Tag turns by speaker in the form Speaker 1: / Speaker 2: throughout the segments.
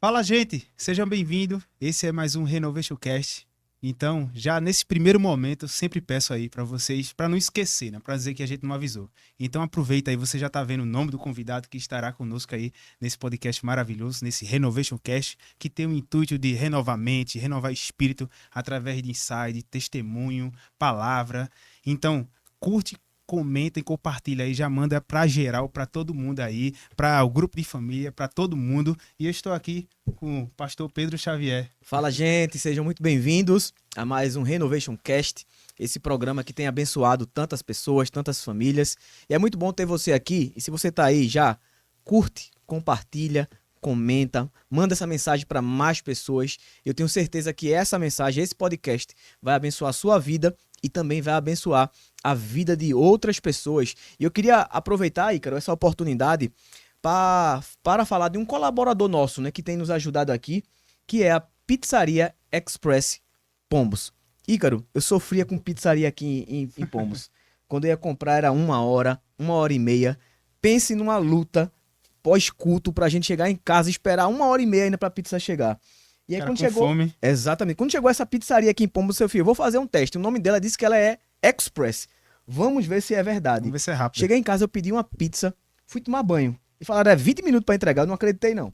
Speaker 1: Fala, gente! Sejam bem-vindos. Esse é mais um Renovation Cast. Então, já nesse primeiro momento, eu sempre peço aí para vocês, para não esquecer, né? Para dizer que a gente não avisou. Então, aproveita aí, você já tá vendo o nome do convidado que estará conosco aí nesse podcast maravilhoso, nesse Renovation Cast, que tem o intuito de renovar a mente, renovar espírito através de insight, testemunho, palavra. Então, curte, comenta e compartilha aí, já manda para geral, para todo mundo aí, para o grupo de família, para todo mundo. E eu estou aqui com o pastor Pedro Xavier.
Speaker 2: Fala, gente, sejam muito bem-vindos a mais um Renovation Cast, esse programa que tem abençoado tantas pessoas, tantas famílias. E é muito bom ter você aqui. E se você tá aí já, curte, compartilha, comenta, manda essa mensagem para mais pessoas. Eu tenho certeza que essa mensagem, esse podcast, vai abençoar a sua vida e também vai abençoar a vida de outras pessoas. E eu queria aproveitar, Ícaro, essa oportunidade para falar de um colaborador nosso, né, que tem nos ajudado aqui, que é a Pizzaria Express Pombos. Ícaro, eu sofria com pizzaria aqui em Pombos. Quando eu ia comprar era 1 hora e meia. Pense numa luta pós-culto pra gente chegar em casa e esperar 1 hora e meia ainda pra pizza chegar. E aí
Speaker 1: Cara
Speaker 2: quando
Speaker 1: com
Speaker 2: chegou...
Speaker 1: fome.
Speaker 2: Exatamente. Quando chegou essa pizzaria aqui em Pombos, seu filho, eu vou fazer um teste. O nome dela disse que ela é Express. Vamos ver se é
Speaker 1: Vamos
Speaker 2: verdade.
Speaker 1: ver se é rápido.
Speaker 2: Cheguei em casa, eu pedi uma pizza, fui tomar banho. E falaram, é 20 minutos pra entregar. Eu não acreditei, não.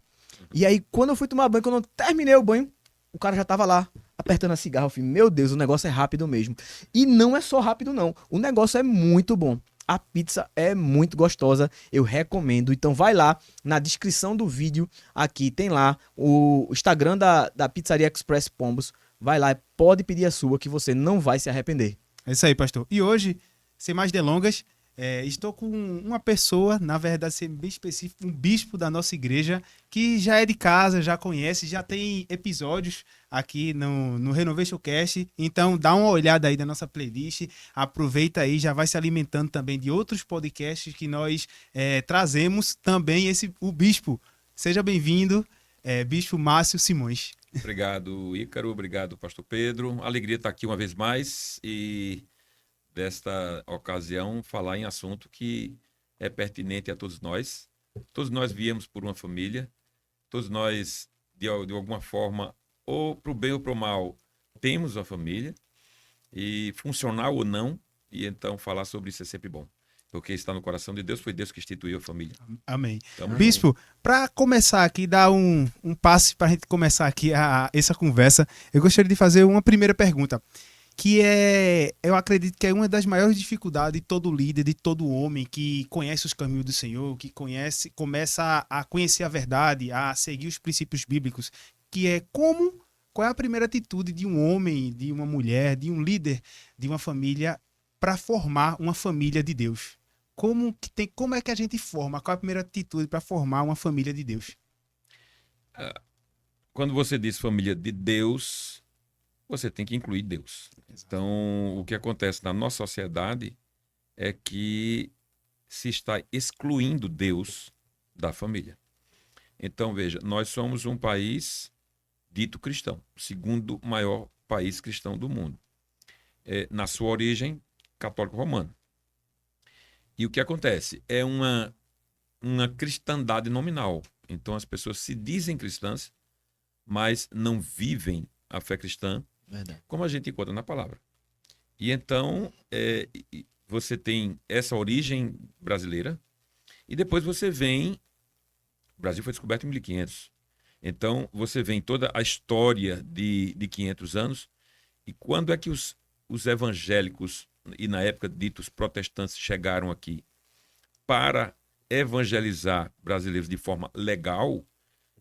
Speaker 2: E aí, quando eu fui tomar banho, quando eu terminei o banho, o cara já tava lá, apertando a cigarra. Eu falei, meu Deus, o negócio é rápido mesmo. E não é só rápido, não. O negócio é muito bom. A pizza é muito gostosa, eu recomendo. Então vai lá, na descrição do vídeo, aqui tem lá o Instagram da Pizzaria Express Pombos. Vai lá, pode pedir a sua, que você não vai se arrepender.
Speaker 1: É isso aí, pastor. E hoje, sem mais delongas, estou com uma pessoa, na verdade, ser bem específico, um bispo da nossa igreja, que já é de casa, já conhece, já tem episódios aqui no Renovation Cast. Então, dá uma olhada aí na nossa playlist, aproveita aí, já vai se alimentando também de outros podcasts que nós trazemos também o bispo. Seja bem-vindo, Bispo Márcio Simões.
Speaker 3: Obrigado, Ícaro. Obrigado, pastor Pedro. Alegria estar aqui uma vez mais e, desta ocasião, falar em assunto que é pertinente a todos nós. Todos nós viemos por uma família, todos nós, de alguma forma, ou para o bem ou para o mal, temos uma família, e funcional ou não, e então falar sobre isso é sempre bom. Porque está no coração de Deus, foi Deus que instituiu a família.
Speaker 1: Amém.
Speaker 3: Tamo junto.
Speaker 1: Bispo, para começar aqui, dar um passe para a gente começar aqui essa conversa, eu gostaria de fazer uma primeira pergunta, que eu acredito que é uma das maiores dificuldades de todo líder, de todo homem que conhece os caminhos do Senhor, que começa a conhecer a verdade, a seguir os princípios bíblicos, que é qual é a primeira atitude de um homem, de uma mulher, de um líder de uma família para formar uma família de Deus? Como é que a gente forma? Qual é a primeira atitude para formar uma família de Deus?
Speaker 3: Quando você diz família de Deus, você tem que incluir Deus. Então, o que acontece na nossa sociedade é que se está excluindo Deus da família. Então, veja, nós somos um país dito cristão, o segundo maior país cristão do mundo. Na sua origem, católico romano. E o que acontece? É uma cristandade nominal. Então, as pessoas se dizem cristãs, mas não vivem a fé cristã,
Speaker 2: Verdade.
Speaker 3: como a gente encontra na palavra. E então, você tem essa origem brasileira, e depois você vem... O Brasil foi descoberto em 1500. Então, você vem toda a história de 500 anos, e quando é que os evangélicos, e na época ditos protestantes, chegaram aqui para evangelizar brasileiros de forma legal?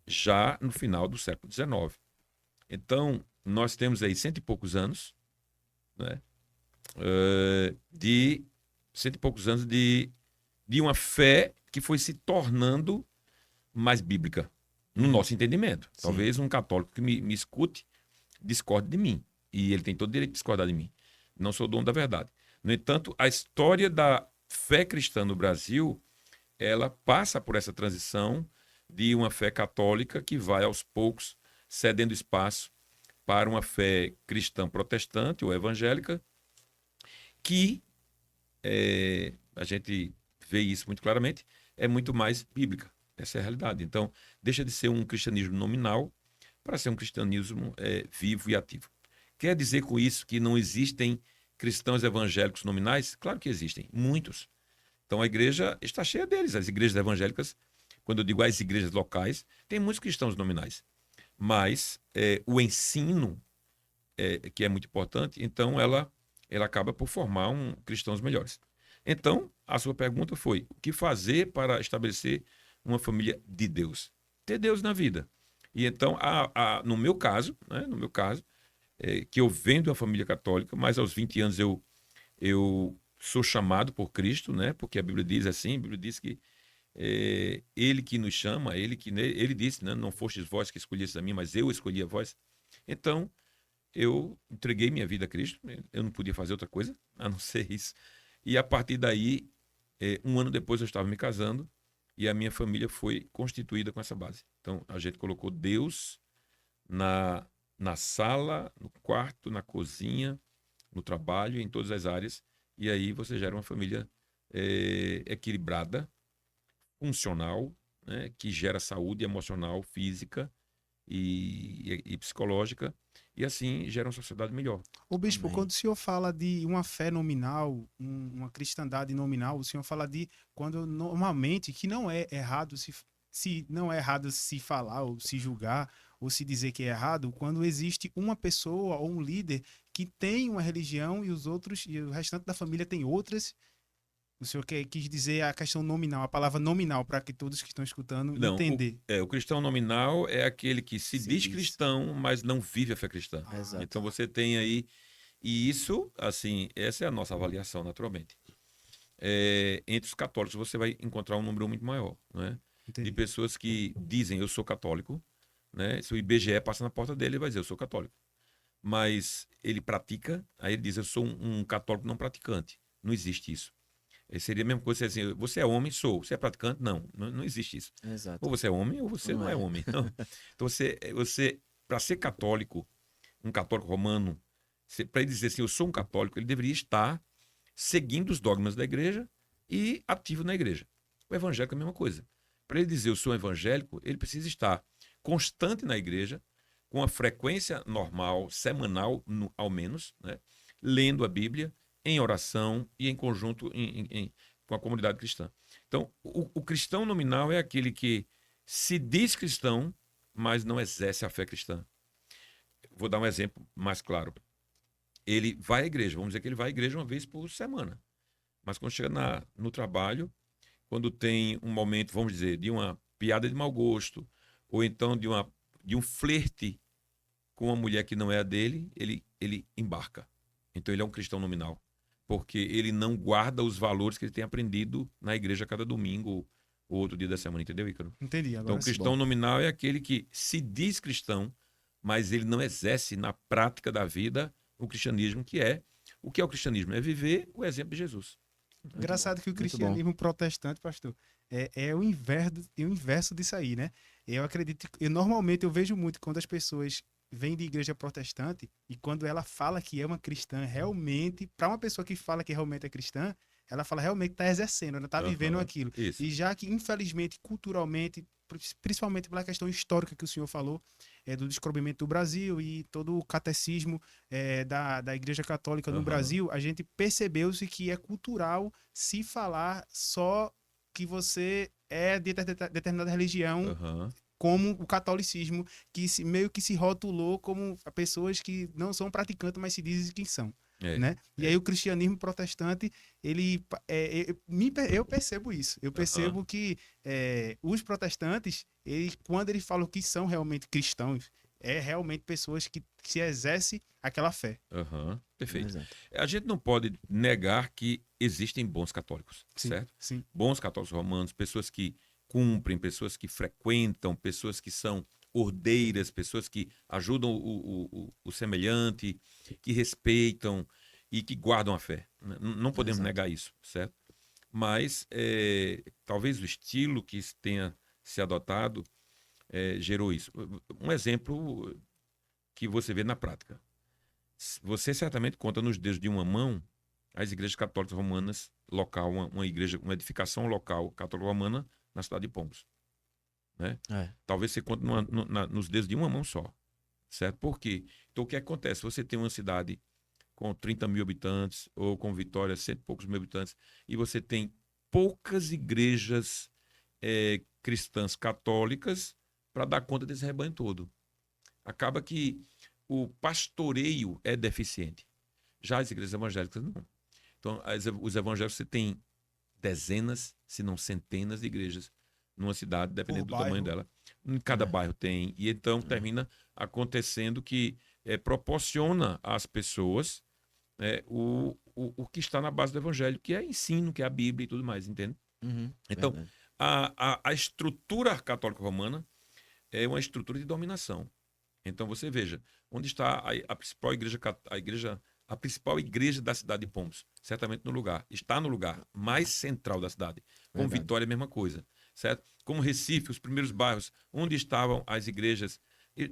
Speaker 3: Já no final do século XIX. Então, nós temos aí 100 e poucos anos, né? De 100 e poucos anos de uma fé que foi se tornando mais bíblica, no nosso entendimento.
Speaker 2: Sim.
Speaker 3: Talvez um católico que me escute discorde de mim, e ele tem todo o direito de discordar de mim. Não sou dono da verdade. No entanto, a história da fé cristã no Brasil, ela passa por essa transição de uma fé católica que vai aos poucos cedendo espaço para uma fé cristã protestante ou evangélica, que a gente vê isso muito claramente, é muito mais bíblica. Essa é a realidade. Então, deixa de ser um cristianismo nominal para ser um cristianismo vivo e ativo. Quer dizer com isso que não existem cristãos evangélicos nominais? Claro que existem, muitos. Então, a igreja está cheia deles. As igrejas evangélicas, quando eu digo as igrejas locais, tem muitos cristãos nominais. Mas o ensino, que é muito importante, então ela acaba por formar cristãos melhores. Então, a sua pergunta foi: o que fazer para estabelecer uma família de Deus? Ter Deus na vida. E então, no meu caso, né, que eu venho de uma família católica, mas aos 20 anos eu sou chamado por Cristo, né, porque a Bíblia diz assim, a Bíblia diz que ele que nos chama, ele disse, né, não fostes vós que escolhestes a mim, mas eu escolhi a vós. Então, eu entreguei minha vida a Cristo, eu não podia fazer outra coisa a não ser isso. E a partir daí, um ano depois eu estava me casando e a minha família foi constituída com essa base. Então, a gente colocou Deus na sala, no quarto, na cozinha, no trabalho, em todas as áreas. E aí você gera uma família equilibrada, funcional, né, que gera saúde emocional, física e psicológica, e assim gera uma sociedade melhor.
Speaker 1: O bispo,
Speaker 2: Amém.
Speaker 1: quando o senhor fala de uma fé nominal, uma cristandade nominal, o senhor fala de quando normalmente, que não é errado se não é errado se falar ou se julgar ou se dizer que é errado, quando existe uma pessoa ou um líder que tem uma religião e os outros e o restante da família tem outras. O senhor quis dizer a questão nominal, a palavra nominal, para que todos que estão escutando
Speaker 3: Não,
Speaker 1: entender.
Speaker 3: o cristão nominal é aquele que se
Speaker 2: Se
Speaker 3: diz
Speaker 2: diz.
Speaker 3: cristão, mas não vive a fé cristã.
Speaker 2: Exato.
Speaker 3: Então você tem aí, e isso, assim, essa é a nossa avaliação, naturalmente. Entre os católicos você vai encontrar um número muito maior, né?
Speaker 1: Entendi.
Speaker 3: De pessoas que dizem eu sou católico, né? Se o IBGE passa na porta dele, ele vai dizer eu sou católico. Mas ele pratica, aí ele diz eu sou um católico não praticante. Não existe isso. Seria a mesma coisa assim, você é homem, sou. Você é praticante? Não existe isso.
Speaker 2: Exato.
Speaker 3: Ou você é homem ou você não é homem. Então você para ser católico, um católico romano, para ele dizer assim, eu sou um católico, ele deveria estar seguindo os dogmas da igreja e ativo na igreja. O evangélico é a mesma coisa. Para ele dizer eu sou evangélico, ele precisa estar constante na igreja, com a frequência normal, semanal, ao menos, né? Lendo a Bíblia, em oração e em conjunto com a comunidade cristã. Então, o cristão nominal é aquele que se diz cristão, mas não exerce a fé cristã. Vou dar um exemplo mais claro. Ele vai à igreja, vamos dizer que ele vai à igreja uma vez por semana. Mas quando chega no trabalho, quando tem um momento, vamos dizer, de uma piada de mau gosto, ou então de um flerte com uma mulher que não é a dele, ele embarca. Então ele é um cristão nominal. Porque ele não guarda os valores que ele tem aprendido na igreja cada domingo ou outro dia da semana, entendeu, Ícaro?
Speaker 1: Entendi. Agora
Speaker 3: Então, o cristão nominal é aquele que se diz cristão, mas ele não exerce na prática da vida o cristianismo, que é o cristianismo? É viver o exemplo de Jesus.
Speaker 1: Engraçado que o
Speaker 2: Muito
Speaker 1: cristianismo protestante, pastor, é o inverso disso aí, né? Eu acredito, normalmente eu vejo muito quando as pessoas vêm de igreja protestante e quando ela fala que é uma cristã, realmente, para uma pessoa que fala que realmente é cristã, ela fala realmente está exercendo, ela está vivendo aquilo.
Speaker 3: Isso.
Speaker 1: E já que, infelizmente, culturalmente, principalmente pela questão histórica que o senhor falou, do descobrimento do Brasil e todo o catecismo da Igreja Católica no Brasil, a gente percebeu-se que é cultural se falar só que você é de determinada religião, como o catolicismo, que meio que se rotulou como pessoas que não são praticantes, mas se dizem que são. Né? E aí o cristianismo protestante, eu percebo isso. Eu percebo que os protestantes, quando eles falam que são realmente cristãos, é realmente pessoas que se exercem aquela fé.
Speaker 3: Perfeito.
Speaker 2: Exato.
Speaker 3: A gente não pode negar que existem bons católicos,
Speaker 1: Sim,
Speaker 3: certo?
Speaker 1: sim.
Speaker 3: Bons católicos romanos, pessoas que cumprem, pessoas que frequentam, pessoas que são ordeiras, pessoas que ajudam o semelhante, que respeitam e que guardam a fé. Não podemos negar isso, certo? Mas talvez o estilo que tenha se adotado gerou isso. Um exemplo que você vê na prática. Você certamente conta nos dedos de uma mão as igrejas católicas romanas local, uma igreja, uma edificação local católica romana na cidade de Pombos. né?
Speaker 2: É.
Speaker 3: Talvez você conte nos dedos de uma mão só, certo? Por quê? Então, o que acontece? Você tem uma cidade com 30 mil habitantes, ou com Vitória, cento e poucos mil habitantes, e você tem poucas igrejas cristãs católicas para dar conta desse rebanho todo. Acaba que o pastoreio é deficiente. Já as igrejas evangélicas, não. Então, os evangélicos, você tem dezenas, se não centenas de igrejas numa cidade, dependendo do tamanho dela. Em cada bairro tem. E então termina acontecendo que proporciona às pessoas o que está na base do evangelho, que é ensino, que é a Bíblia e tudo mais, entende?
Speaker 2: Uhum,
Speaker 3: Então,
Speaker 2: verdade.
Speaker 3: a estrutura católica romana é uma estrutura de dominação. Então você veja, onde está a principal a principal igreja da cidade de Pombos? Certamente no lugar. Está no lugar mais central da cidade. Como
Speaker 2: Verdade.
Speaker 3: Vitória, a mesma coisa. Certo? Como Recife, os primeiros bairros, onde estavam as igrejas,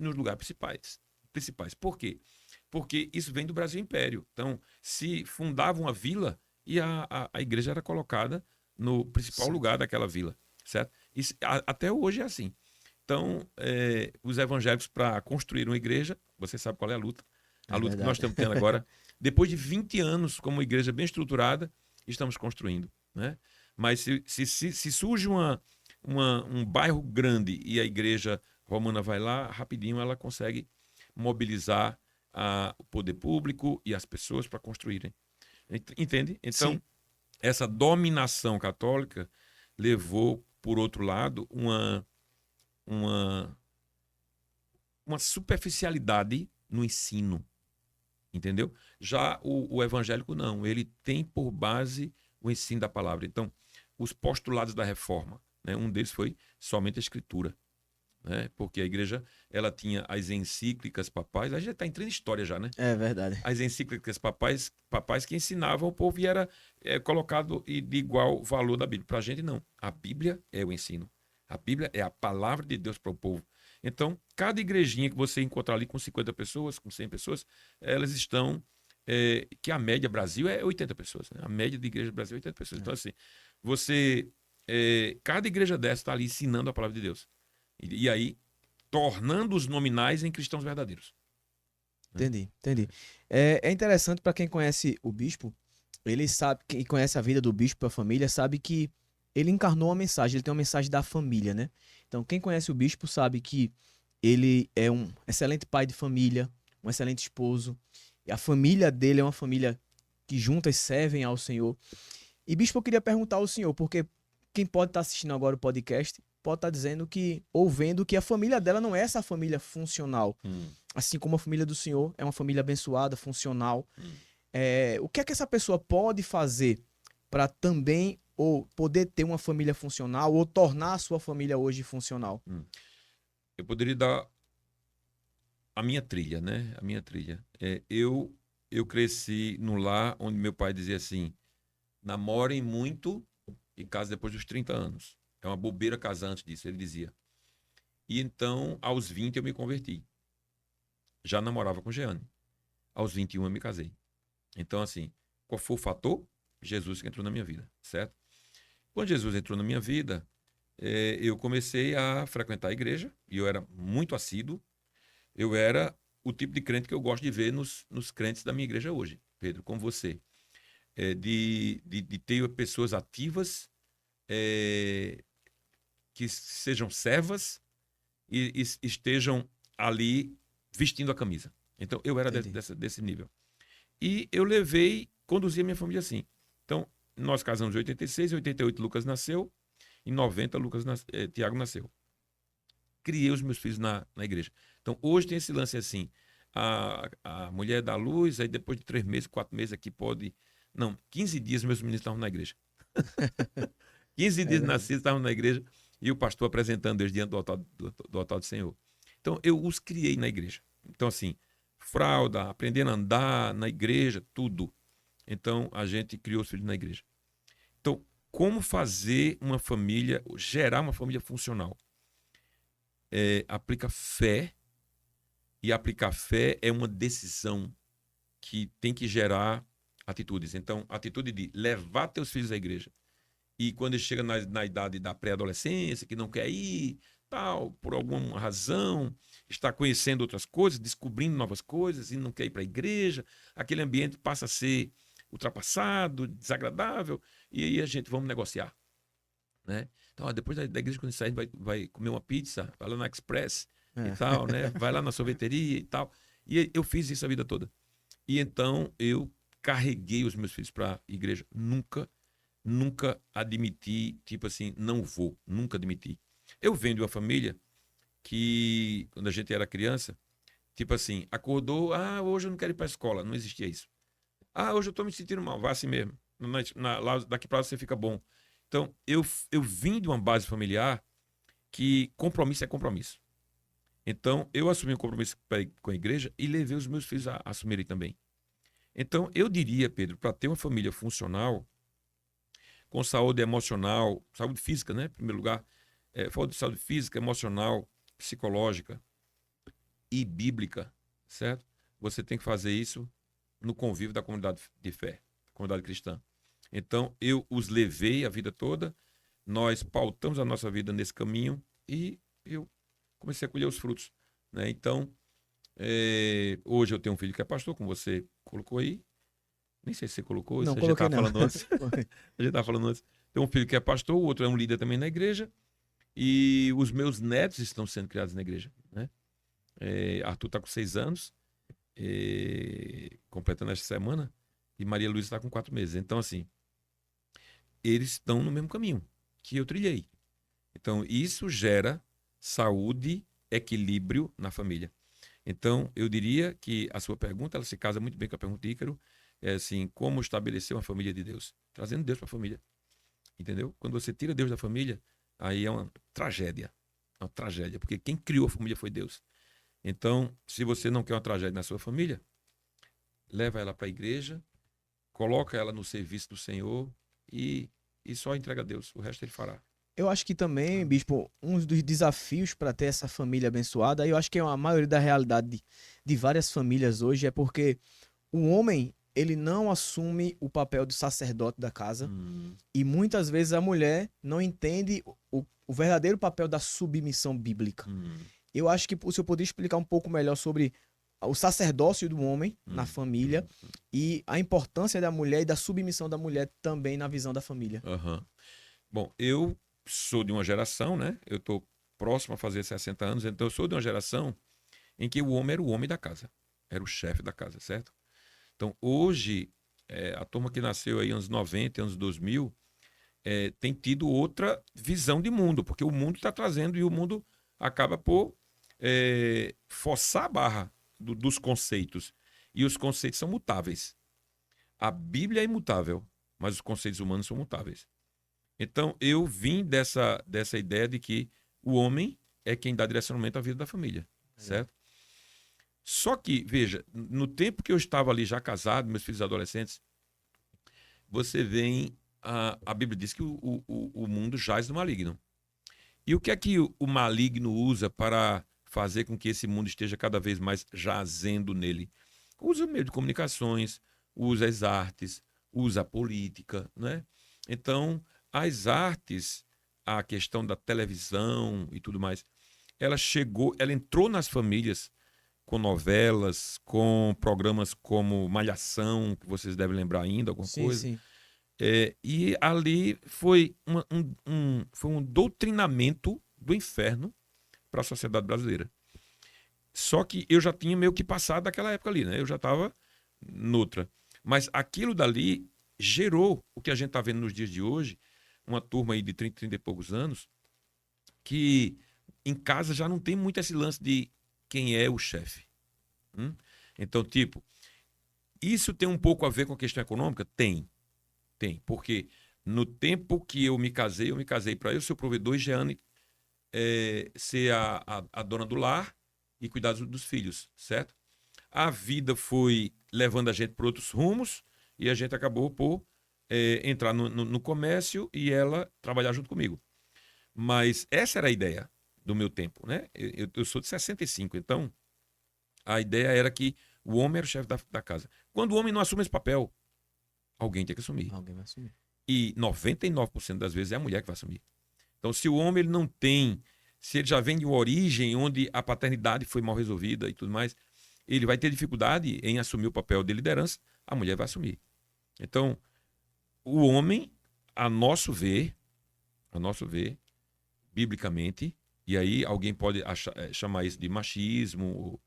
Speaker 3: nos lugares principais. Por quê? Porque isso vem do Brasil Império. Então, se fundava uma vila e a igreja era colocada no principal lugar daquela vila. Certo? Isso, até hoje é assim. Então, os evangélicos, para construir uma igreja, você sabe qual é a luta. A luta que nós estamos tendo agora, depois de 20 anos, como uma igreja bem estruturada, estamos construindo. Né? Mas se surge um bairro grande e a igreja romana vai lá, rapidinho ela consegue mobilizar o poder público e as pessoas para construírem. Entende? Então,
Speaker 2: Sim.
Speaker 3: essa dominação católica levou, por outro lado, uma superficialidade no ensino, entendeu? Já o evangélico não, ele tem por base o ensino da palavra. Então, os postulados da reforma, né, um deles foi somente a escritura, né, porque a igreja ela tinha as encíclicas papais, a gente está entrando em história já, né?
Speaker 2: É verdade.
Speaker 3: As encíclicas papais que ensinavam o povo e era colocado de igual valor da Bíblia. Para a gente, não. A Bíblia é o ensino. A Bíblia é a palavra de Deus para o povo. Então, cada igrejinha que você encontrar ali com 50 pessoas, com 100 pessoas, elas estão... que a média Brasil é 80 pessoas. Né? A média de igreja do Brasil é 80 pessoas. Então, assim, cada igreja dessa está ali ensinando a palavra de Deus. E aí, tornando os nominais em cristãos verdadeiros.
Speaker 2: Entendi. É interessante para quem conhece o bispo, ele sabe, quem conhece a vida do bispo, a família, sabe que ele encarnou uma mensagem, ele tem uma mensagem da família, né? Então, quem conhece o bispo sabe que ele é um excelente pai de família, um excelente esposo, e a família dele é uma família que juntas servem ao Senhor. E, bispo, eu queria perguntar ao senhor, porque quem pode estar assistindo agora o podcast pode estar dizendo que, ou vendo que a família dela não é essa família funcional. Assim como a família do senhor é uma família abençoada, funcional. O que é que essa pessoa pode fazer para também ou poder ter uma família funcional ou tornar a sua família hoje funcional?
Speaker 3: Eu poderia dar a minha trilha, né? A minha trilha. Eu cresci num lar onde meu pai dizia assim: namorem muito e casem depois dos 30 anos. É uma bobeira casar antes disso, ele dizia. E então, aos 20 eu me converti. Já namorava com Jeane. Aos 21 eu me casei. Então, assim, qual foi o fator? Jesus que entrou na minha vida, certo? Quando Jesus entrou na minha vida, eu comecei a frequentar a igreja, e eu era muito assíduo. Eu era o tipo de crente que eu gosto de ver nos crentes da minha igreja hoje, Pedro, como você. De ter pessoas ativas, que sejam servas e estejam ali vestindo a camisa. Então, eu era desse nível. E eu conduzi a minha família assim. Então, nós casamos em 86, em 88 Lucas nasceu, em 90 Tiago nasceu. Criei os meus filhos na igreja. Então, hoje tem esse lance assim, a mulher dá luz, aí depois de 3 meses, 4 meses aqui pode... Não, 15 dias meus meninos estavam na igreja. 15 dias nascidos estavam na igreja e o pastor apresentando eles diante do altar do Senhor. Então, eu os criei na igreja. Então, assim, fralda, aprendendo a andar na igreja, tudo. Então, a gente criou os filhos na igreja. Então, como fazer uma família, gerar uma família funcional? Aplica fé, e aplicar fé é uma decisão que tem que gerar atitudes. Então, a atitude de levar teus filhos à igreja. E quando ele chega na idade da pré-adolescência, que não quer ir, tal, por alguma razão, está conhecendo outras coisas, descobrindo novas coisas e não quer ir para a igreja, aquele ambiente passa a ser ultrapassado, desagradável, e aí a gente vamos negociar, né? Então, depois da igreja, quando a gente sair, vai comer uma pizza, vai lá na Express e tal, né? Vai lá na sorveteria e tal. E eu fiz isso a vida toda. E então eu carreguei os meus filhos para a igreja. Nunca admiti, tipo assim, não vou. Nunca admiti. Eu venho de uma família que, quando a gente era criança, tipo assim, acordou, hoje eu não quero ir para a escola. Não existia isso. Hoje eu estou me sentindo mal. Vá assim mesmo. Daqui para lá você fica bom. Então, eu vim de uma base familiar que compromisso é compromisso. Então, eu assumi um compromisso com a igreja e levei os meus filhos a assumirem também. Então, eu diria, Pedro, para ter uma família funcional, com saúde emocional, saúde física, né? Em primeiro lugar, falta de saúde física, emocional, psicológica e bíblica, certo? Você tem que fazer isso no convívio da comunidade de fé, da comunidade cristã. Então, eu os levei a vida toda, nós pautamos a nossa vida nesse caminho e eu comecei a colher os frutos, né? Então, hoje eu tenho um filho que é pastor, como você colocou aí. Nem sei se você colocou,
Speaker 2: Não
Speaker 3: isso a gente
Speaker 2: coloquei,
Speaker 3: estava
Speaker 2: não.
Speaker 3: falando antes. A gente estava falando antes. Tem um filho que é pastor, o outro é um líder também na igreja. E os meus netos estão sendo criados na igreja, né? Arthur está com 6 anos, completando esta semana, e Maria Luísa está com 4 meses. Então, assim, eles estão no mesmo caminho que eu trilhei. Então, isso gera saúde, equilíbrio na família. Então, eu diria que a sua pergunta, ela se casa muito bem com a pergunta de Ícaro, é assim, como estabelecer uma família de Deus? Trazendo Deus para a família, entendeu? Quando você tira Deus da família, aí é uma tragédia, porque quem criou a família foi Deus. Então, se você não quer uma tragédia na sua família, leva ela para a igreja, coloca ela no serviço do Senhor e só entrega a Deus, o resto ele fará.
Speaker 2: Eu acho que também, bispo, um dos desafios para ter essa família abençoada, eu acho que é a maioria da realidade de várias famílias hoje, é porque o homem, ele não assume o papel de sacerdote da casa e muitas vezes a mulher não entende o verdadeiro papel da submissão bíblica. Eu acho que o senhor poderia explicar um pouco melhor sobre o sacerdócio do homem na família e a importância da mulher e da submissão da mulher também na visão da família.
Speaker 3: Bom, eu sou de uma geração, né? Eu estou próximo a fazer 60 anos, então eu sou de uma geração em que o homem era o homem da casa, era o chefe da casa, certo? Então, hoje, a turma que nasceu aí anos 90, anos 2000, tem tido outra visão de mundo, porque o mundo está trazendo e o mundo acaba por forçar a barra dos conceitos. E os conceitos são mutáveis. A Bíblia é imutável, mas os conceitos humanos são mutáveis. Então, eu vim dessa ideia de que o homem é quem dá direcionamento à vida da família, certo? Só que, veja, no tempo que eu estava ali já casado, meus filhos adolescentes, você vem, a Bíblia diz que o mundo jaz do maligno. E o que é que o maligno usa para fazer com que esse mundo esteja cada vez mais jazendo nele? Usa o meio de comunicações, usa as artes, usa a política, né? Então, as artes, a questão da televisão e tudo mais, ela entrou nas famílias com novelas, com programas como Malhação, que vocês devem lembrar ainda, alguma coisa.
Speaker 2: Sim.
Speaker 3: E ali foi um doutrinamento do inferno para a sociedade brasileira. Só que eu já tinha meio que passado daquela época ali, né? Eu já estava noutra. Mas aquilo dali gerou o que a gente está vendo nos dias de hoje, uma turma aí de 30 e poucos anos, que em casa já não tem muito esse lance de quem é o chefe. Então, tipo, isso tem um pouco a ver com a questão econômica? Tem, porque no tempo que eu me casei para eu ser o provedor e Jeane ser a dona do lar e cuidar dos filhos, certo? A vida foi levando a gente para outros rumos e a gente acabou por entrar no comércio e ela trabalhar junto comigo. Mas essa era a ideia do meu tempo, né? Eu sou de 65, então a ideia era que o homem era o chefe da casa. Quando o homem não assume esse papel, alguém tem que assumir.
Speaker 2: Alguém vai assumir.
Speaker 3: E 99% das vezes é a mulher que vai assumir. Então, se o homem ele não tem se ele já vem de uma origem onde a paternidade foi mal resolvida e tudo mais, ele vai ter dificuldade em assumir o papel de liderança, a mulher vai assumir. Então, o homem, a nosso ver, biblicamente, e aí alguém pode chamar isso de machismo,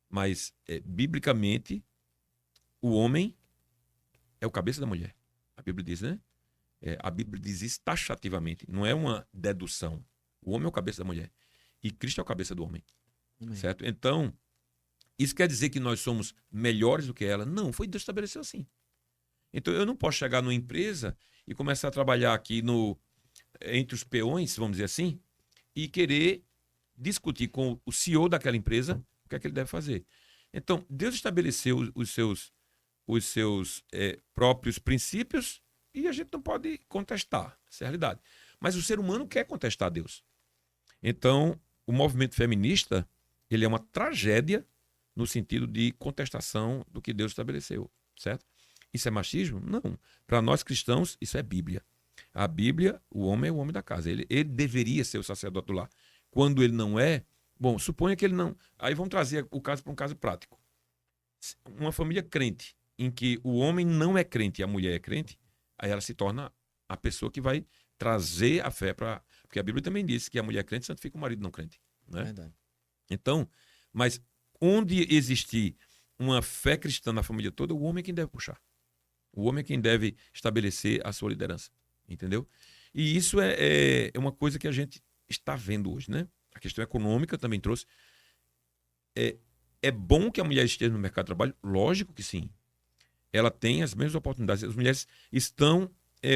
Speaker 3: mas biblicamente, o homem é o cabeça da mulher. A Bíblia diz, né? A Bíblia diz isso taxativamente, não é uma dedução. O homem é o cabeça da mulher. E Cristo é o cabeça do homem.
Speaker 2: Amém.
Speaker 3: Certo? Então, isso quer dizer que nós somos melhores do que ela? Não, foi Deus que estabeleceu assim. Então, eu não posso chegar numa empresa e começar a trabalhar aqui entre os peões, vamos dizer assim, e querer discutir com o CEO daquela empresa o que é que ele deve fazer. Então, Deus estabeleceu os seus próprios princípios e a gente não pode contestar, essa é a realidade. Mas o ser humano quer contestar Deus. Então, o movimento feminista, ele é uma tragédia no sentido de contestação do que Deus estabeleceu, certo? Isso é machismo? Não. Para nós cristãos, isso é Bíblia. A Bíblia, o homem é o homem da casa. Ele deveria ser o sacerdote do lar. Quando ele não é, bom, suponha que ele não... Aí vamos trazer o caso para um caso prático. Uma família crente, em que o homem não é crente e a mulher é crente, aí ela se torna a pessoa que vai trazer a fé para... Porque a Bíblia também diz que a mulher crente santifica o marido não crente. Né?
Speaker 2: Verdade.
Speaker 3: Então, mas onde existir uma fé cristã na família toda, o homem é quem deve puxar. O homem é quem deve estabelecer a sua liderança. Entendeu? E isso é uma coisa que a gente está vendo hoje, né? A questão econômica também trouxe. É bom que a mulher esteja no mercado de trabalho? Lógico que sim. Ela tem as mesmas oportunidades. As mulheres estão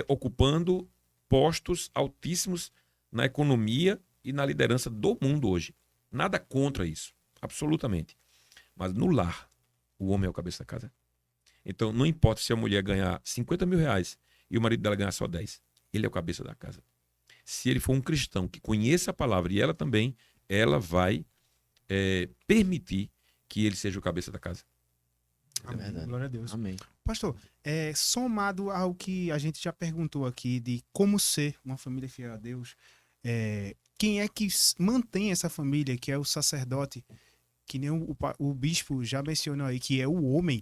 Speaker 3: ocupando postos altíssimos na economia e na liderança do mundo hoje. Nada contra isso. Absolutamente. Mas no lar, o homem é o cabeça da casa. Então, não importa se a mulher ganhar 50 mil reais e o marido dela ganhar só 10. Ele é o cabeça da casa. Se ele for um cristão que conheça a palavra e ela também, ela vai permitir que ele seja o cabeça da casa.
Speaker 1: Amém.
Speaker 2: verdade.
Speaker 1: Glória a Deus.
Speaker 2: Amém.
Speaker 1: Pastor, somado ao que a gente já perguntou aqui de como ser uma família fiel a Deus, quem é que mantém essa família, que é o sacerdote, que nem o bispo já mencionou aí, que é o homem?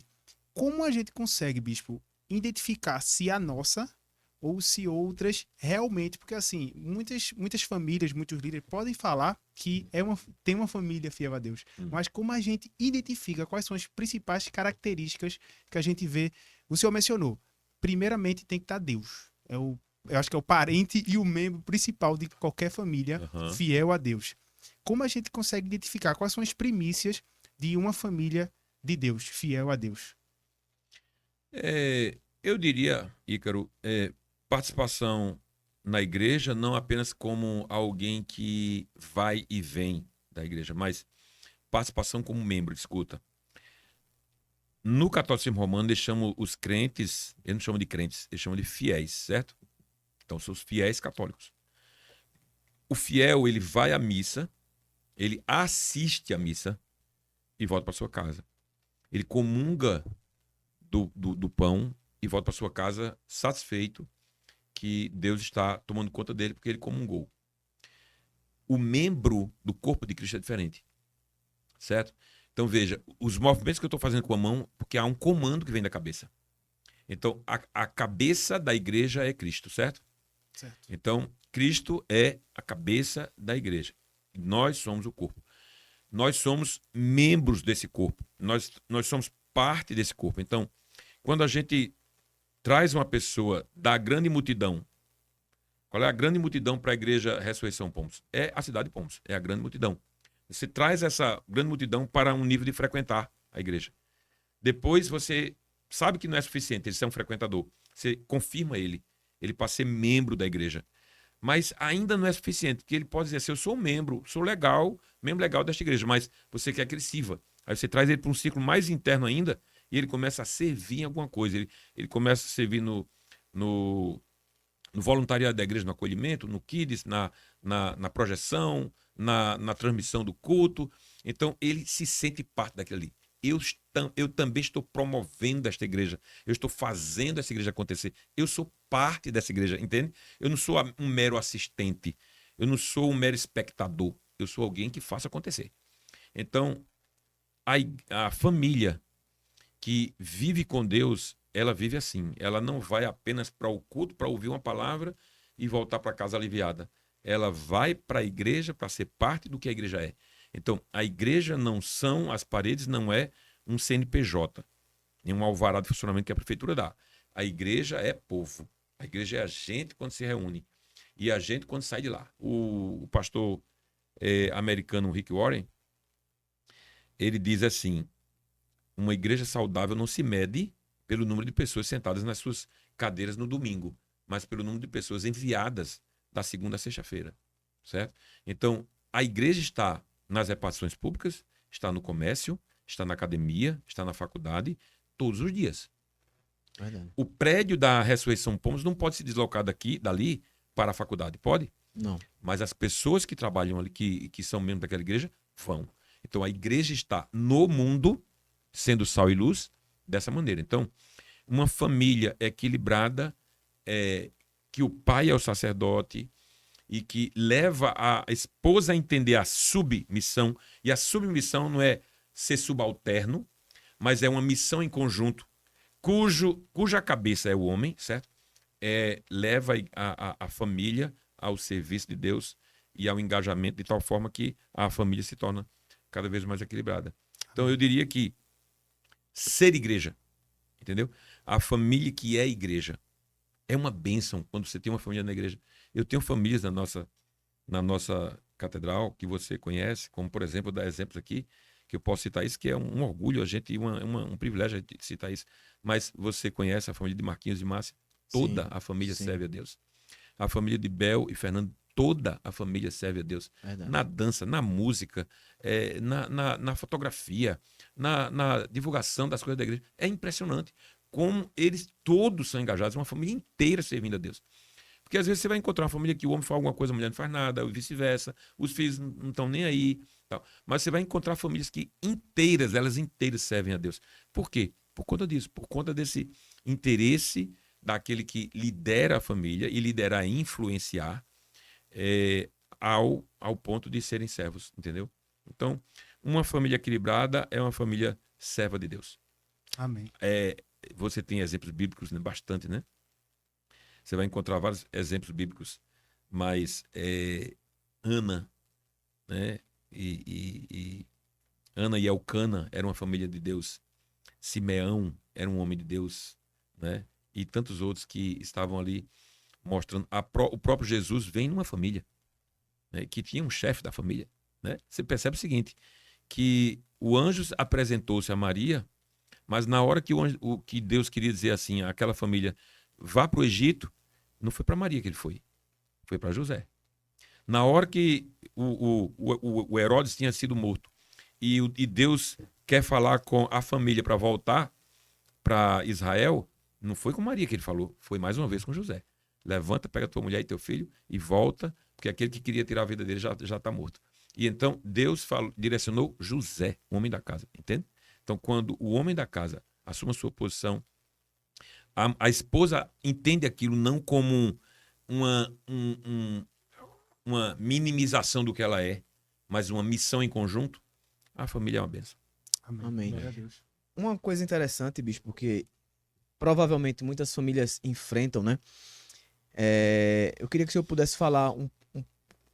Speaker 1: Como a gente consegue, bispo, identificar se a nossa ou se outras realmente, porque assim, muitas famílias, muitos líderes podem falar que tem uma família fiel a Deus, mas como a gente identifica quais são as principais características que a gente vê? O senhor mencionou, primeiramente tem que estar Deus, eu acho que é o parente e o membro principal de qualquer família fiel a Deus. Como a gente consegue identificar quais são as primícias de uma família de Deus, fiel a Deus?
Speaker 3: Eu diria, Ícaro, participação na igreja não apenas como alguém que vai e vem da igreja, mas participação como membro, escuta. No catolicismo romano, eles chamam os crentes, eles não chamam de crentes, eles chamam de fiéis, certo? Então, são os fiéis católicos. O fiel, ele vai à missa, ele assiste à missa e volta para sua casa. Ele comunga do pão e volta para sua casa satisfeito que Deus está tomando conta dele porque ele comungou. O membro do corpo de Cristo é diferente, certo? Então veja, os movimentos que eu estou fazendo com a mão, porque há um comando que vem da cabeça. Então a cabeça da igreja é Cristo, certo?
Speaker 1: Certo.
Speaker 3: Então Cristo é a cabeça da igreja. Nós somos o corpo. Nós somos membros desse corpo. Nós somos parte desse corpo. Então, quando a gente traz uma pessoa da grande multidão, qual é a grande multidão para a igreja Ressurreição Pomos? É a cidade de Pomos, é a grande multidão. Você traz essa grande multidão para um nível de frequentar a igreja. Depois você sabe que não é suficiente ele ser um frequentador. Você confirma ele passa a ser membro da igreja. Mas ainda não é suficiente, porque ele pode dizer assim, eu sou membro, sou legal, membro legal desta igreja, mas você quer que ele sirva. Aí você traz ele para um ciclo mais interno ainda e ele começa a servir em alguma coisa. Ele começa a servir no voluntariado da igreja, no acolhimento, no Kids, na projeção, na transmissão do culto. Então, ele se sente parte daquilo ali. Eu também estou promovendo esta igreja. Eu estou fazendo essa igreja acontecer. Eu sou parte dessa igreja, entende? Eu não sou um mero assistente. Eu não sou um mero espectador. Eu sou alguém que faça acontecer. Então, a família que vive com Deus, ela vive assim. Ela não vai apenas para o culto para ouvir uma palavra e voltar para casa aliviada. Ela vai para a igreja para ser parte do que a igreja é. Então, a igreja não são, as paredes não é um CNPJ, nem um alvará de funcionamento que a prefeitura dá. A igreja é povo. A igreja é a gente quando se reúne. E a gente quando sai de lá. O pastor americano Rick Warren, ele diz assim, uma igreja saudável não se mede pelo número de pessoas sentadas nas suas cadeiras no domingo, mas pelo número de pessoas enviadas da segunda a sexta-feira, certo? Então, a igreja está nas repartições públicas, está no comércio, está na academia, está na faculdade, todos os dias.
Speaker 2: Verdade.
Speaker 3: O prédio da Ressurreição Pomos não pode se deslocar dali para a faculdade, pode?
Speaker 2: Não.
Speaker 3: Mas as pessoas que trabalham ali, que são membros daquela igreja, vão. Então, a igreja está no mundo, sendo sal e luz, dessa maneira. Então, uma família equilibrada, que o pai é o sacerdote e que leva a esposa a entender a submissão. E a submissão não é ser subalterno, mas é uma missão em conjunto, cuja cabeça é o homem, certo? Leva a família ao serviço de Deus e ao engajamento de tal forma que a família se torna cada vez mais equilibrada. Então, eu diria que ser igreja, entendeu? A família que é igreja é uma bênção quando você tem uma família na igreja. Eu tenho famílias na nossa catedral que você conhece, como, por exemplo, dar exemplos aqui, que eu posso citar isso, que é um orgulho, a gente, um privilégio de citar isso. Mas você conhece a família de Marquinhos e Márcia? Toda a família serve a Deus. A família de Bel e Fernando, toda a família serve a Deus.
Speaker 2: Verdade.
Speaker 3: Na dança, na música, na fotografia, na divulgação das coisas da igreja. É impressionante como eles todos são engajados, uma família inteira servindo a Deus. Porque às vezes você vai encontrar uma família que o homem faz alguma coisa, a mulher não faz nada, ou vice-versa, os filhos não estão nem aí. Tal. Mas você vai encontrar famílias que elas inteiras servem a Deus. Por quê? Por conta disso, por conta desse interesse daquele que lidera a família e liderar e influenciar ao ponto de serem servos, entendeu? Então, uma família equilibrada é uma família serva de Deus.
Speaker 1: Amém.
Speaker 3: Você tem exemplos bíblicos, né? Bastante, né? Você vai encontrar vários exemplos bíblicos, mas Ana, né? E Ana e Elcana eram uma família de Deus. Simeão era um homem de Deus, né? E tantos outros que estavam ali mostrando. O próprio Jesus vem numa família, né? Que tinha um chefe da família, né? Você percebe o seguinte, que o anjo apresentou-se a Maria, mas na hora que Deus queria dizer assim, aquela família vá para o Egito, não foi para Maria que ele foi para José. Na hora que o Herodes tinha sido morto e Deus quer falar com a família para voltar para Israel, não foi com Maria que ele falou, foi mais uma vez com José. Levanta, pega tua mulher e teu filho e volta, porque aquele que queria tirar a vida dele já está morto. E então Deus direcionou José, o homem da casa, entende? Então, quando o homem da casa assume a sua posição, a esposa entende aquilo não como uma minimização do que ela é, mas uma missão em conjunto, a família é uma bênção.
Speaker 2: Amém.
Speaker 1: Glória a Deus.
Speaker 2: Uma coisa interessante, bispo, porque provavelmente muitas famílias enfrentam, né? Eu queria que o senhor pudesse falar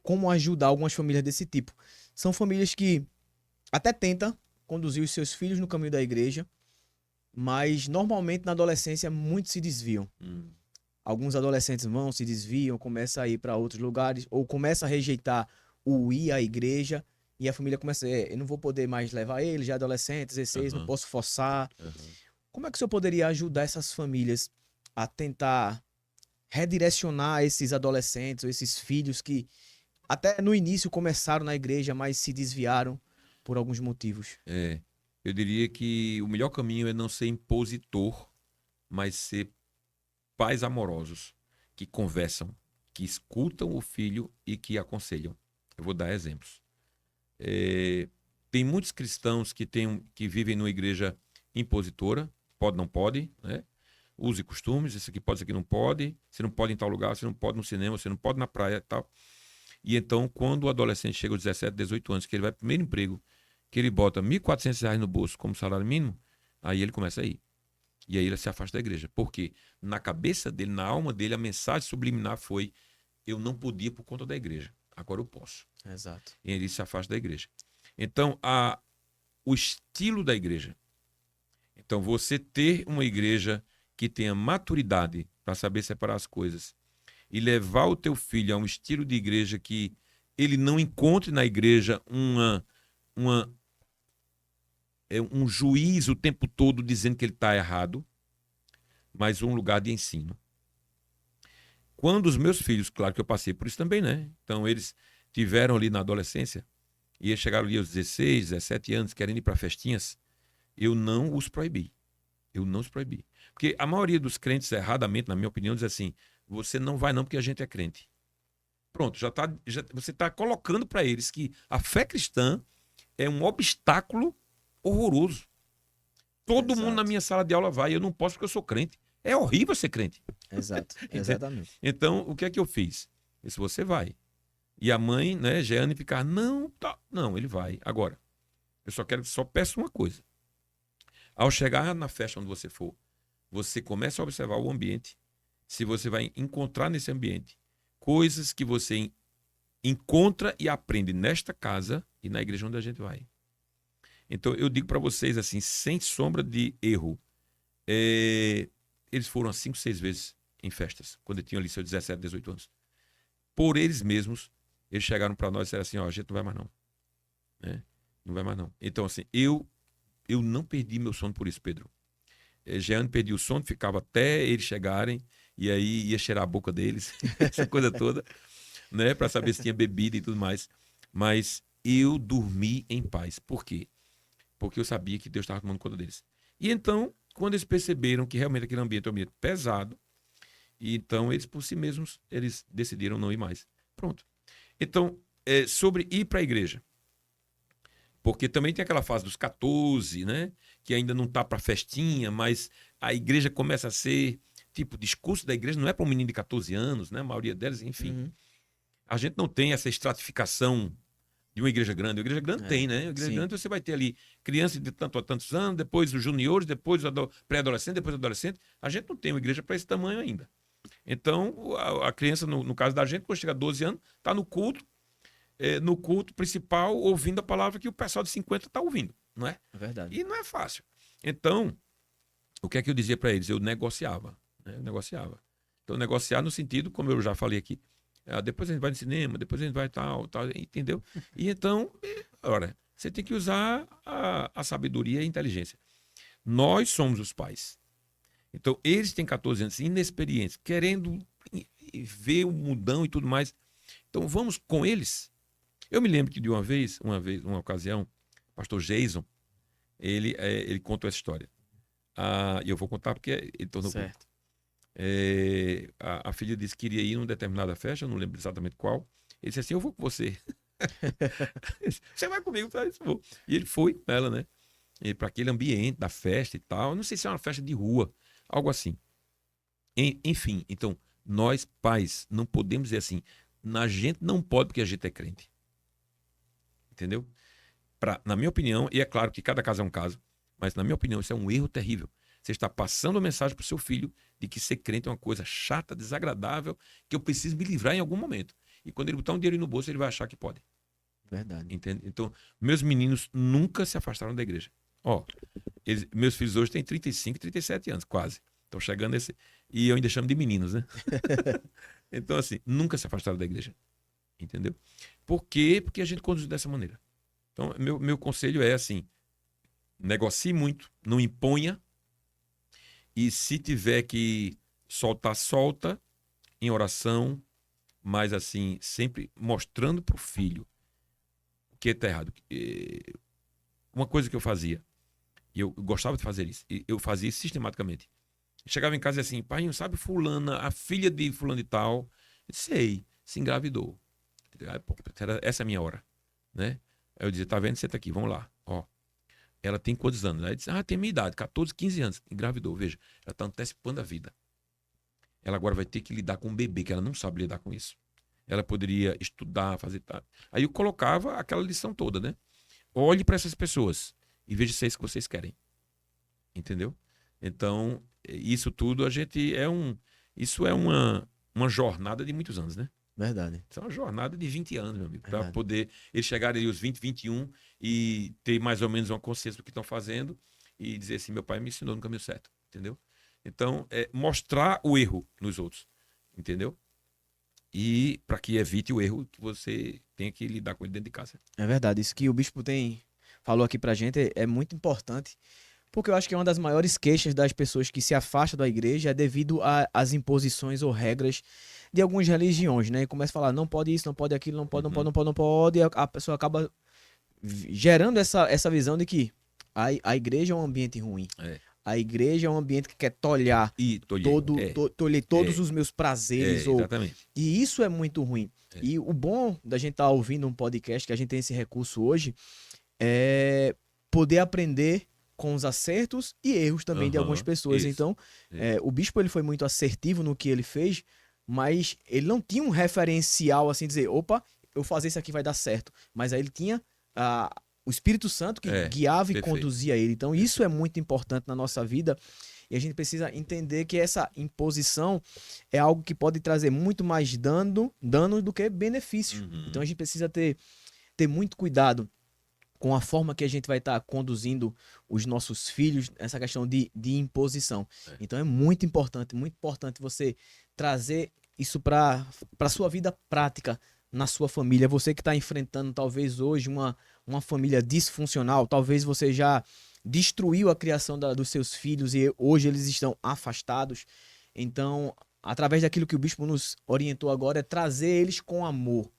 Speaker 2: como ajudar algumas famílias desse tipo. São famílias que até tentam conduzir os seus filhos no caminho da igreja, mas normalmente na adolescência muitos se desviam. Alguns adolescentes se desviam, começam a ir para outros lugares, ou começam a rejeitar o ir à igreja, e a família começa a dizer, eu não vou poder mais levar ele, já é adolescente, 16, não posso forçar. Como é que o senhor poderia ajudar essas famílias a tentar redirecionar esses adolescentes, ou esses filhos que até no início começaram na igreja, mas se desviaram por alguns motivos?
Speaker 3: Eu diria que o melhor caminho é não ser impositor, mas ser pais amorosos, que conversam, que escutam o filho e que aconselham. Eu vou dar exemplos. Tem muitos cristãos que vivem numa igreja impositora, pode, não pode, né? Use costumes, isso aqui pode, isso aqui não pode, você não pode em tal lugar, você não pode no cinema, você não pode na praia e tal. E então, quando o adolescente chega aos 17, 18 anos, que ele vai para o primeiro emprego, que ele bota R$ 1.400 no bolso como salário mínimo, aí ele começa a ir. E aí ele se afasta da igreja. Porque na cabeça dele, na alma dele, a mensagem subliminar foi: eu não podia por conta da igreja, agora eu posso.
Speaker 2: Exato.
Speaker 3: E ele se afasta da igreja. Então, o estilo da igreja. Então, você ter uma igreja que tenha maturidade para saber separar as coisas e levar o teu filho a um estilo de igreja que ele não encontre na igreja um juiz o tempo todo dizendo que ele está errado, mas um lugar de ensino. Quando os meus filhos, claro que eu passei por isso também, né? Então, eles tiveram ali na adolescência e eles chegaram ali aos 16, 17 anos, querendo ir para festinhas, eu não os proibi. Eu não os proibi. Porque a maioria dos crentes, erradamente, na minha opinião, diz assim: você não vai não porque a gente é crente. Pronto, você está colocando para eles que a fé cristã é um obstáculo horroroso. Todo mundo na minha sala de aula vai, eu não posso porque eu sou crente. É horrível ser crente.
Speaker 2: Exato, exatamente.
Speaker 3: Então, o que é que eu fiz? Isso você vai. E a mãe, né, Jeane, ficar: não, tá. Não, ele vai. Agora, eu só peço uma coisa. Ao chegar na festa onde você for, você começa a observar o ambiente. Se você vai encontrar nesse ambiente coisas que você encontra e aprende nesta casa e na igreja onde a gente vai. Então, eu digo para vocês assim, sem sombra de erro, eles foram 5, 6 vezes em festas, quando eu tinha ali seus 17, 18 anos. Por eles mesmos, eles chegaram para nós e disseram assim: ó, a gente não vai mais não. Né? Não vai mais não. Então, assim, eu não perdi meu sono por isso, Pedro. Jeane perdia o sono, ficava até eles chegarem, e aí ia cheirar a boca deles, essa coisa toda, né, para saber se tinha bebida e tudo mais. Mas eu dormi em paz. Por quê? Porque eu sabia que Deus estava tomando conta deles. E então, quando eles perceberam que realmente aquele ambiente é um ambiente pesado, e então eles por si mesmos, eles decidiram não ir mais. Pronto. Então, sobre ir para a igreja. Porque também tem aquela fase dos 14, né? Que ainda não está para festinha, mas a igreja começa a ser... Tipo, o discurso da igreja não é para um menino de 14 anos, né? A maioria delas, enfim.
Speaker 2: Uhum.
Speaker 3: A gente não tem essa estratificação de uma igreja grande. A igreja grande tem, né? A igreja grande você vai ter ali crianças de tanto a tantos anos, depois os juniores, depois os pré-adolescentes, depois os adolescentes. A gente não tem uma igreja para esse tamanho ainda. Então, a criança, no caso da gente, quando chega a 12 anos, está no culto principal, ouvindo a palavra que o pessoal de 50 está ouvindo, não é?
Speaker 2: É verdade.
Speaker 3: E não é fácil. Então, o que é que eu dizia para eles? Eu negociava, né? Eu negociava. Então, negociar no sentido, como eu já falei aqui, depois a gente vai no cinema, depois a gente vai tal, entendeu? E então, ora, você tem que usar a sabedoria e a inteligência. Nós somos os pais. Então, eles têm 14 anos, inexperientes, querendo ver o mundão e tudo mais. Então, vamos com eles. Eu me lembro que de uma ocasião, o pastor Jason, ele contou essa história. E eu vou contar porque ele tornou
Speaker 2: certo.
Speaker 3: a filha disse que queria ir numa determinada festa, eu não lembro exatamente qual. Ele disse assim: eu vou com você. Você vai comigo? Eu falei: vou. E ele foi com ela, né? Para aquele ambiente da festa e tal. Eu não sei se é uma festa de rua, algo assim. Enfim, então, nós pais não podemos dizer assim: a gente não pode porque a gente é crente. Entendeu? Na minha opinião, e é claro que cada caso é um caso, mas na minha opinião isso é um erro terrível. Você está passando a mensagem para o seu filho de que ser crente é uma coisa chata, desagradável, que eu preciso me livrar em algum momento. E quando ele botar um dinheiro no bolso, ele vai achar que pode.
Speaker 2: Verdade.
Speaker 3: Entende? Então, meus meninos nunca se afastaram da igreja. Meus filhos hoje têm 35, 37 anos, quase. Estão chegando esse... E eu ainda chamo de meninos, né? Então, assim, nunca se afastaram da igreja. Entendeu? Por quê? Porque a gente conduz dessa maneira. Então, meu conselho é assim: negocie muito, não imponha, e se tiver que soltar, solta em oração, mas assim, sempre mostrando para o filho o que está errado. Uma coisa que eu fazia, e eu gostava de fazer isso, eu fazia isso sistematicamente. Eu chegava em casa e assim: pai, sabe fulana, a filha de fulano de tal, eu sei, se engravidou. Essa é a minha hora, né? Aí eu dizia: tá vendo? Senta aqui, vamos lá. Ela tem quantos anos? Ela disse: tem minha idade, 14, 15 anos. Engravidou, veja. Ela está antecipando a vida. Ela agora vai ter que lidar com um bebê, que ela não sabe lidar com isso. ela poderia estudar, fazer tal. Aí eu colocava aquela lição toda, né? Olhe para essas pessoas e veja se é isso que vocês querem. Entendeu? Então, isso tudo isso é uma jornada de muitos anos, né?
Speaker 2: Verdade.
Speaker 3: Isso é uma jornada de 20 anos, meu amigo, para
Speaker 2: Verdade.
Speaker 3: poder eles chegarem ali aos 20, 21 e ter mais ou menos uma consciência do que estão fazendo e dizer assim, meu pai me ensinou no caminho certo, entendeu? Então, mostrar o erro nos outros, entendeu? E para que evite o erro que você tenha que lidar com ele dentro de casa.
Speaker 2: É verdade. Isso que o bispo falou aqui pra gente é muito importante. Porque eu acho que é uma das maiores queixas das pessoas que se afastam da igreja é devido às imposições ou regras de algumas religiões, né? E começa a falar, não pode isso, não pode aquilo, não pode, não pode, não pode, não pode, e a pessoa acaba gerando essa visão de que a igreja é um ambiente ruim.
Speaker 3: É.
Speaker 2: A igreja é um ambiente que quer tolhar,
Speaker 3: E tolher.
Speaker 2: tolher todos os meus prazeres.
Speaker 3: Exatamente.
Speaker 2: E isso é muito ruim.
Speaker 3: É.
Speaker 2: E o bom da gente estar ouvindo um podcast, que a gente tem esse recurso hoje, é poder aprender com os acertos e erros também de algumas pessoas.
Speaker 3: Isso.
Speaker 2: Então, o bispo ele foi muito assertivo no que ele fez, mas ele não tinha um referencial assim, dizer, opa, eu fazer isso aqui vai dar certo. Mas aí ele tinha o Espírito Santo que guiava e conduzia ele. Então, isso é muito importante na nossa vida. E a gente precisa entender que essa imposição é algo que pode trazer muito mais dano do que benefício. Então, a gente precisa ter muito cuidado com a forma que a gente vai estar conduzindo os nossos filhos, essa questão de imposição. Então é muito importante você trazer isso para a sua vida prática na sua família. Você que está enfrentando talvez hoje uma família disfuncional, talvez você já destruiu a criação dos seus filhos e hoje eles estão afastados. Então, através daquilo que o bispo nos orientou agora, é trazer eles com amor.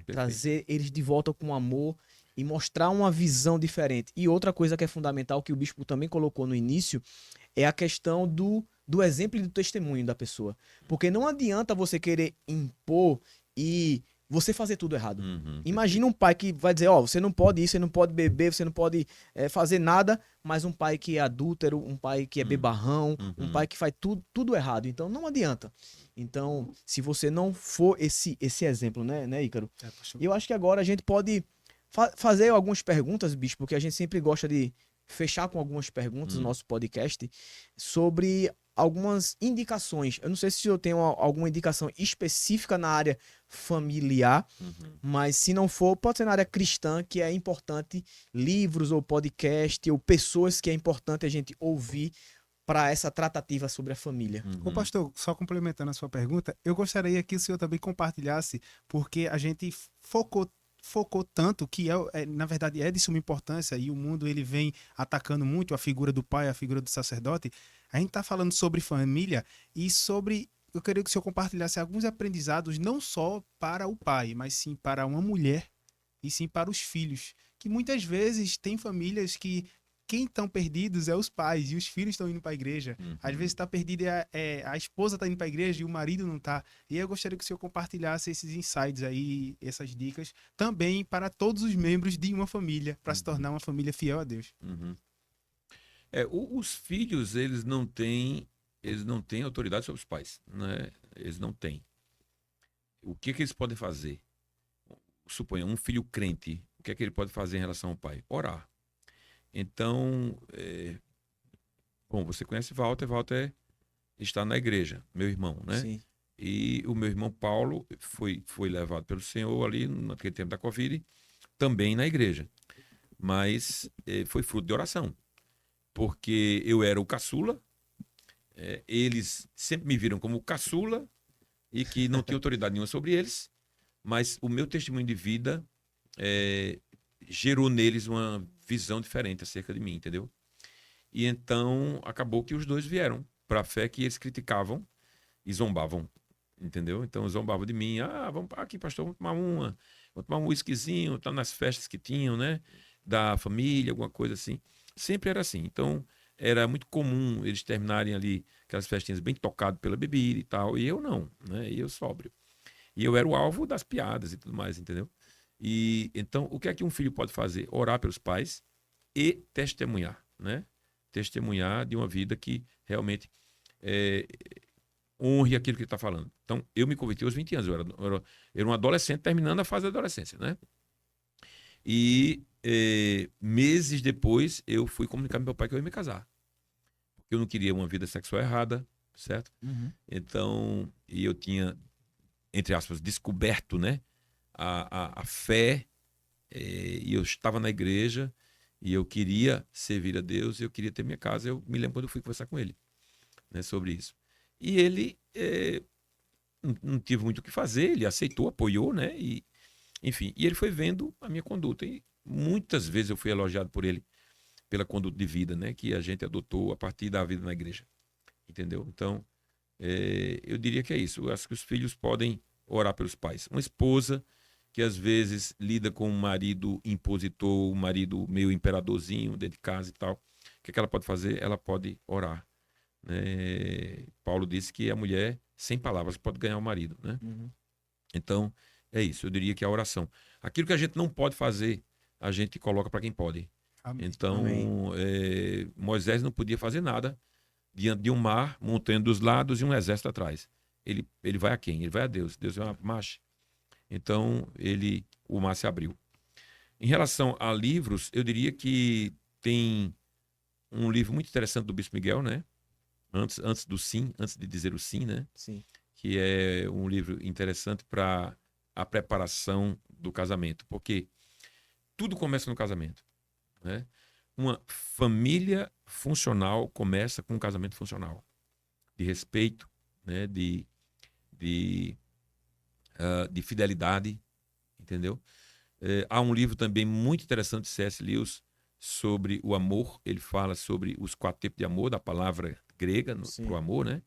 Speaker 2: Trazer eles de volta com amor e mostrar uma visão diferente. E outra coisa que é fundamental, que o bispo também colocou no início, é a questão do exemplo e do testemunho da pessoa. Porque não adianta você querer impor e você fazer tudo errado. Imagina um pai que vai dizer, você não pode isso, você não pode beber, você não pode fazer nada, mas um pai que é adúltero, um pai que é bebarrão, um pai que faz tudo errado. Então não adianta. Então, se você não for esse exemplo, né, Ícaro? Eu acho que agora a gente pode fazer algumas perguntas, bispo, porque a gente sempre gosta de fechar com algumas perguntas no nosso podcast sobre algumas indicações. Eu não sei se eu tenho alguma indicação específica na área familiar, mas se não for, pode ser na área cristã, que é importante, livros ou podcast ou pessoas que é importante a gente ouvir para essa tratativa sobre a família.
Speaker 1: Ô pastor, só complementando a sua pergunta, eu gostaria que o senhor também compartilhasse, porque a gente focou tanto que na verdade é de suma importância e o mundo ele vem atacando muito a figura do pai, a figura do sacerdote. A gente está falando sobre família e eu queria que o senhor compartilhasse alguns aprendizados não só para o pai, mas sim para uma mulher e sim para os filhos, que muitas vezes tem famílias que quem estão perdidos é os pais e os filhos estão indo para a igreja. Às vezes está perdido a esposa está indo para a igreja e o marido não está. E eu gostaria que o senhor compartilhasse esses insights aí, essas dicas, também para todos os membros de uma família, para se tornar uma família fiel a Deus.
Speaker 3: Os filhos, eles não têm autoridade sobre os pais, né? Eles não têm. O que eles podem fazer? Suponha, um filho crente, o que ele pode fazer em relação ao pai? Orar. Então, bom, você conhece Walter está na igreja, meu irmão, né?
Speaker 2: Sim.
Speaker 3: E o meu irmão Paulo foi levado pelo Senhor ali naquele tempo da Covid, também na igreja. Mas foi fruto de oração, porque eu era o caçula, eles sempre me viram como caçula e que não tinha autoridade nenhuma sobre eles, mas o meu testemunho de vida gerou neles uma visão diferente acerca de mim, entendeu? E então acabou que os dois vieram para a fé que eles criticavam e zombavam, entendeu? Então zombavam de mim, vamos aqui, pastor, vamos tomar um whiskyzinho, tá nas festas que tinham, né? Da família, alguma coisa assim. Sempre era assim. Então era muito comum eles terminarem ali aquelas festinhas bem tocados pela bebida e tal, e eu não, né? E eu sóbrio. E eu era o alvo das piadas e tudo mais, entendeu? E então, o que é que um filho pode fazer? Orar pelos pais e testemunhar, né? Testemunhar de uma vida que realmente honre aquilo que ele está falando. Então, eu me converti aos 20 anos. Eu era um adolescente terminando a fase da adolescência, né? E meses depois, eu fui comunicar ao meu pai que eu ia me casar. Porque eu não queria uma vida sexual errada, certo?
Speaker 2: Uhum.
Speaker 3: Então, e eu tinha, entre aspas, descoberto, né, a fé, e eu estava na igreja, e eu queria servir a Deus, eu queria ter minha casa. Eu me lembro quando eu fui conversar com ele, né, sobre isso. E ele não tive muito o que fazer, ele aceitou, apoiou, né, e, enfim. E ele foi vendo a minha conduta, e muitas vezes eu fui elogiado por ele, pela conduta de vida, né, que a gente adotou a partir da vida na igreja, entendeu? Então, eu diria que é isso. Eu acho que os filhos podem orar pelos pais. Uma esposa que às vezes lida com um marido impositor, um marido meio imperadorzinho dentro de casa e tal, o que ela pode fazer? Ela pode orar, né? Paulo disse que a mulher, sem palavras, pode ganhar o marido, né?
Speaker 2: Uhum.
Speaker 3: Então, é isso. Eu diria que é a oração. Aquilo que a gente não pode fazer, a gente coloca para quem pode.
Speaker 1: Amém.
Speaker 3: Então,
Speaker 2: Amém.
Speaker 3: Moisés não podia fazer nada diante de um mar, montanha dos lados e um exército atrás. Ele vai a quem? Ele vai a Deus. Deus é uma marcha. Então, o mar se abriu. Em relação a livros, eu diria que tem um livro muito interessante do Bispo Miguel, né? Antes do sim, antes de dizer o sim, né?
Speaker 2: Sim.
Speaker 3: Que é um livro interessante para a preparação do casamento, porque tudo começa no casamento, né? Uma família funcional começa com um casamento funcional, de respeito, né? de fidelidade, entendeu? Há um livro também muito interessante de C.S. Lewis sobre o amor. Ele fala sobre os 4 tipos de amor, da palavra grega para o amor, né?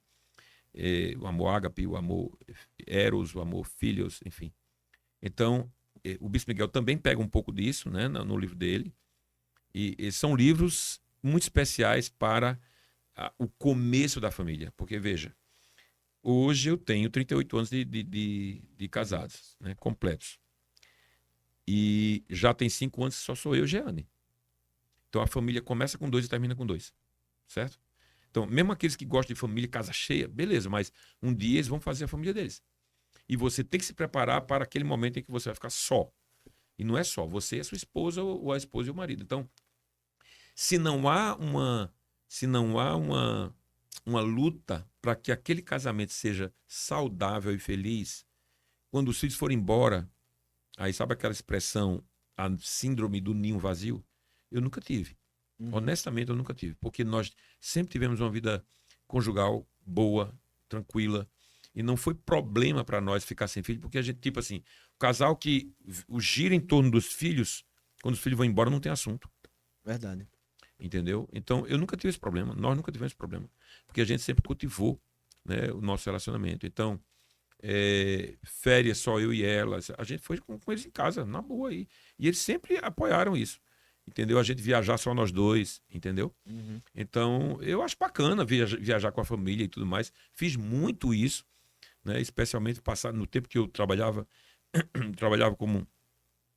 Speaker 3: O amor ágape, o amor eros, o amor filhos, enfim. Então, o Bispo Miguel também pega um pouco disso, né, no livro dele. E são livros muito especiais para o começo da família. Porque, veja, hoje eu tenho 38 anos de casados, né, completos. E já tem 5 anos que só sou eu e Jeane. Então a família começa com 2 e termina com 2. Certo? Então, mesmo aqueles que gostam de família, casa cheia, beleza, mas um dia eles vão fazer a família deles. E você tem que se preparar para aquele momento em que você vai ficar só. E não é só, você e a sua esposa ou a esposa e o marido. Então, se não há uma luta para que aquele casamento seja saudável e feliz, quando os filhos forem embora, aí sabe aquela expressão, a síndrome do ninho vazio? Eu nunca tive. Honestamente, eu nunca tive. Porque nós sempre tivemos uma vida conjugal boa, tranquila. E não foi problema para nós ficar sem filho, porque a gente, tipo assim, o casal que gira em torno dos filhos, quando os filhos vão embora, não tem assunto.
Speaker 2: Verdade.
Speaker 3: Entendeu? Então, eu nunca tive esse problema. Nós nunca tivemos esse problema. Porque a gente sempre cultivou, né, o nosso relacionamento. Então, férias só eu e ela. A gente foi com eles em casa, na boa aí. E eles sempre apoiaram isso. Entendeu? A gente viajar só nós dois, entendeu?
Speaker 2: Uhum.
Speaker 3: Então, eu acho bacana viajar com a família e tudo mais. Fiz muito isso, né? Especialmente no tempo que eu trabalhava como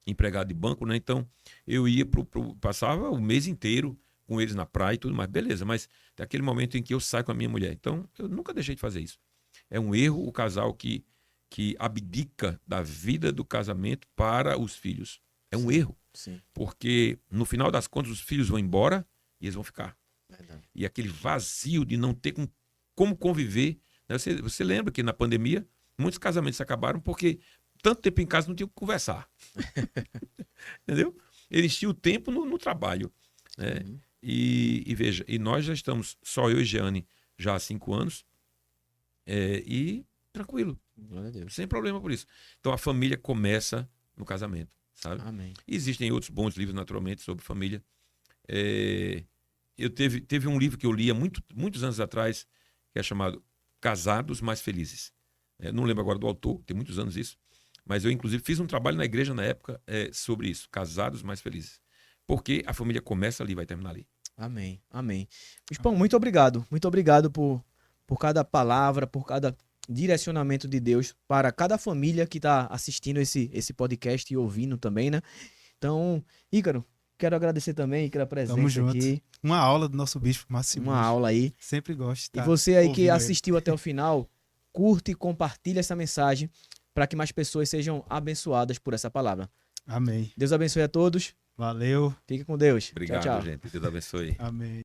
Speaker 3: empregado de banco, né? Então, eu ia passava o mês inteiro com eles na praia e tudo mais. Beleza, mas tem aquele momento em que eu saio com a minha mulher. Então, eu nunca deixei de fazer isso. É um erro o casal que abdica da vida do casamento para os filhos. É um erro.
Speaker 2: Sim.
Speaker 3: Porque, no final das contas, os filhos vão embora e eles vão ficar.
Speaker 2: Verdade.
Speaker 3: E aquele vazio de não ter como conviver. Né? Você lembra que na pandemia, muitos casamentos acabaram porque tanto tempo em casa não tinha o que conversar. Entendeu? Eles tinham tempo no trabalho. Né?
Speaker 2: Uhum.
Speaker 3: E veja, e nós já estamos, só eu e Jeane, já há 5 anos, e tranquilo.
Speaker 2: Glória a Deus.
Speaker 3: Sem problema por isso. Então a família começa no casamento. Sabe?
Speaker 2: Amém.
Speaker 3: Existem outros bons livros, naturalmente, sobre família. Teve um livro que eu li há muitos anos atrás, que é chamado Casados Mais Felizes. Não lembro agora do autor, tem muitos anos isso, mas eu, inclusive, fiz um trabalho na igreja na época sobre isso, Casados Mais Felizes. Porque a família começa ali e vai terminar ali.
Speaker 2: Amém. Amém. Bispão, muito obrigado. Muito obrigado por cada palavra, por cada direcionamento de Deus para cada família que está assistindo esse podcast e ouvindo também, né? Então, Ícaro, quero agradecer também, Ícaro, a
Speaker 1: Tamo
Speaker 2: presença
Speaker 1: junto.
Speaker 2: aqui.
Speaker 1: Uma aula do nosso bispo Máximo.
Speaker 2: Uma aula aí.
Speaker 1: Sempre gosto de
Speaker 2: E
Speaker 1: estar
Speaker 2: você aí que
Speaker 1: ouvindo ele.
Speaker 2: assistiu até o final, curte e compartilha essa mensagem para que mais pessoas sejam abençoadas por essa palavra.
Speaker 1: Amém.
Speaker 2: Deus abençoe a todos.
Speaker 1: Valeu.
Speaker 2: Fique com Deus.
Speaker 3: Obrigado,
Speaker 2: Tchau, tchau.
Speaker 3: gente. Deus abençoe.
Speaker 1: Amém.